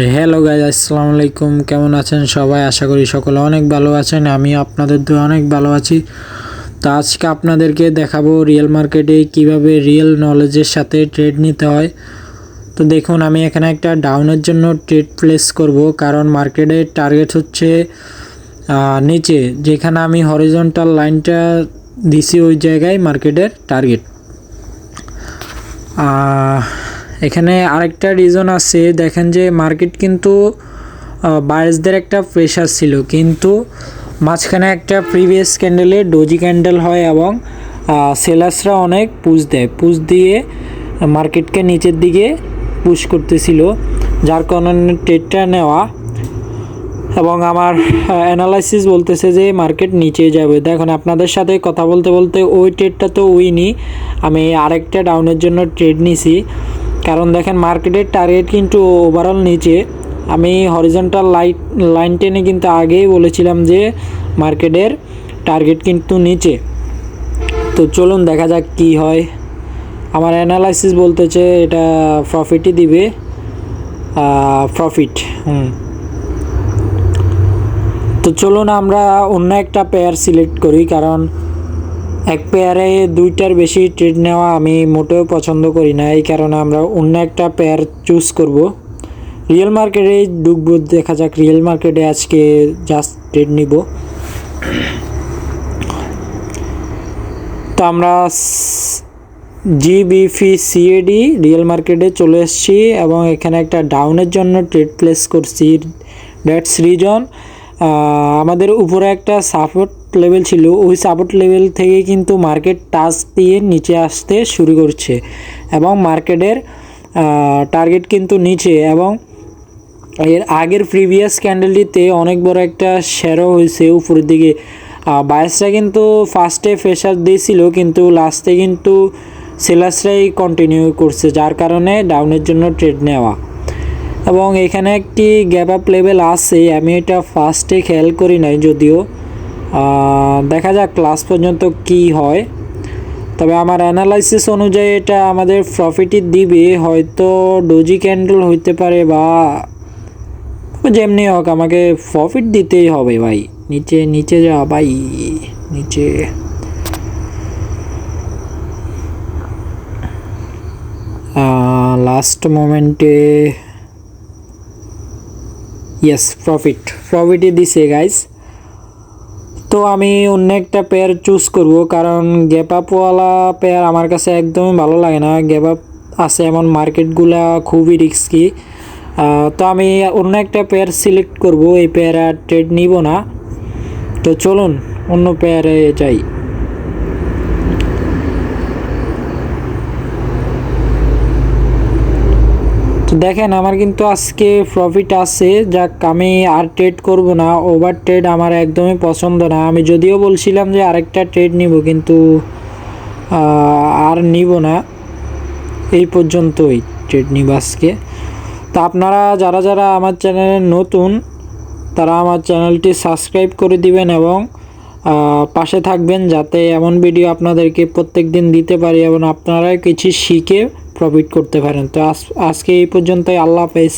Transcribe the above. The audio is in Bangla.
হ্যালো গাইজ, আসসালামু আলাইকুম। কেমন আছেন সবাই? আশা করি সকলে অনেক ভালো আছেন। আমি আপনাদের তো অনেক ভালো আছি। তো আজকে আপনাদেরকে দেখাবো রিয়েল মার্কেটে কিভাবে রিয়েল নলেজের সাথে ট্রেড নিতে হয়। তো দেখুন, আমি এখানে একটা ডাউনের জন্য ট্রেড প্লেস করব, কারণ মার্কেটের টার্গেট হচ্ছে নিচে। যেখানে আমি হরিজন্টাল লাইনটা দিছি ওই জায়গায় মার্কেটের টার্গেট। এখানে আরেকটা রিজন আছে, দেখেন যে মার্কেট কিন্তু বায়ার্সদের একটা প্রেশার ছিল, কিন্তু মাঝখানে একটা প্রিভিয়াস ক্যান্ডেলে ডোজি ক্যান্ডেল হয় এবং সেলার্সরা অনেক পুশ দিয়ে মার্কেটকে নিচের দিকে পুশ করতেছিল, যার কারণে ট্রেডটা নেওয়া। এবং আমার অ্যানালাইসিস বলতেছে যে মার্কেট নিচে যাবে। দেখুন, আপনাদের সাথে কথা বলতে বলতে ওই ট্রেডটা তো উইনি, আমি আরেকটা ডাউনের জন্য ট্রেড নিছি। কারণ দেখেন, মার্কেটের টার্গেট কিন্তু ওভারঅল নিচে। আমি হরিজন্টাল লাইন টেনে কিন্তু আগেই বলেছিলাম যে মার্কেটের টার্গেট কিন্তু নিচে। তো চলুন দেখা যাক কি হয়। আমার অ্যানালাইসিস বলতেছে এটা প্রফিটই দিবে, প্রফিট। তো চলুন আমরা অন্য একটা পেয়ার সিলেক্ট করি, কারণ এক পেয়ারে দুইটার বেশি ট্রেড নেওয়া আমি মোটেও পছন্দ করি না। এই কারণে আমরা অন্য একটা পেয়ার চুজ করব। রিয়েল মার্কেটে ঢুকবো, দেখা যাক রিয়েল মার্কেটে আজকে জাস্ট ট্রেড নিব। তো আমরা GBP/CAD রিয়েল মার্কেটে চলে এসেছি এবং এখানে একটা ডাউনের জন্য ট্রেড প্লেস করছি। দ্যাটস রিজন আমাদের উপরে একটা সাপোর্ট লেভেল ছিল, ওই সাপোর্ট লেভেল থেকে কিন্তু মার্কেট টাচ দিয়ে নিচে আসতে শুরু করছে এবং মার্কেটের টার্গেট কিন্তু নিচে। এবং এর আগের প্রিভিয়াস ক্যান্ডেলটিতে অনেক বড় একটা শেয়ারও হয়েছে উপরের দিকে। বায়ার্সরা কিন্তু ফার্স্টে প্রেশার দিয়েছিল, কিন্তু লাস্টে কিন্তু সেলার্সরাই কন্টিনিউ করছে, যার কারণে ডাউনের জন্য ট্রেড নেওয়া। এবং এখানে একটি গ্যাপ আপ লেভেল আছে, আমি এটা ফার্স্টে খেয়াল করি নাই যদিও। দেখা যাক ক্লাস পর্যন্ত কি হয়। তবে আমার অ্যানালাইসিস অনুযায়ী এটা আমাদের প্রফিটই দিবে, হয়তো ডোজি ক্যান্ডেল হইতে পারে বা যেমনি হোক আমাকে প্রফিট দিতেই হবে ভাই। নিচে যা ভাই, নিচে। লাস্ট মোমেন্টে ইয়েস, প্রফিটই দিছে গাইজ। তো আমি অন্য একটা পেয়ার চুজ করব, কারণ গ্যাপ আপওয়ালা পেয়ার আমার কাছে একদমই ভালো লাগে না। গ্যাপ আপ আছে এমন মার্কেটগুলা খুবই রিস্কি। তো আমি অন্য একটা পেয়ার সিলেক্ট করব, এই পেয়ার আর ট্রেড নিব না। তো চলুন অন্য পেয়ারে যাই। তো দেখেন, আমার কিন্তু আজকে প্রফিট আছে, যাক আমি আর ট্রেড করব না। ওভার ট্রেড আমার একদমই পছন্দ না। আমি যদিও বলছিলাম যে আরেকটা ট্রেড নিব, কিন্তু আর নিব না, এই পর্যন্তই ট্রেড নিব আজকে। তো আপনারা যারা আমার চ্যানেলে নতুন, তারা আমার চ্যানেলটি সাবস্ক্রাইব করে দিবেন এবং পাশে থাকবেন, যাতে এমন ভিডিও আপনাদেরকে প্রত্যেক দিন দিতে পারি এবং আপনারা কিছু শিখে প্রফিট করতে পারেন। তো আজকে এই পর্যন্তই। আল্লাহ হাফেজ।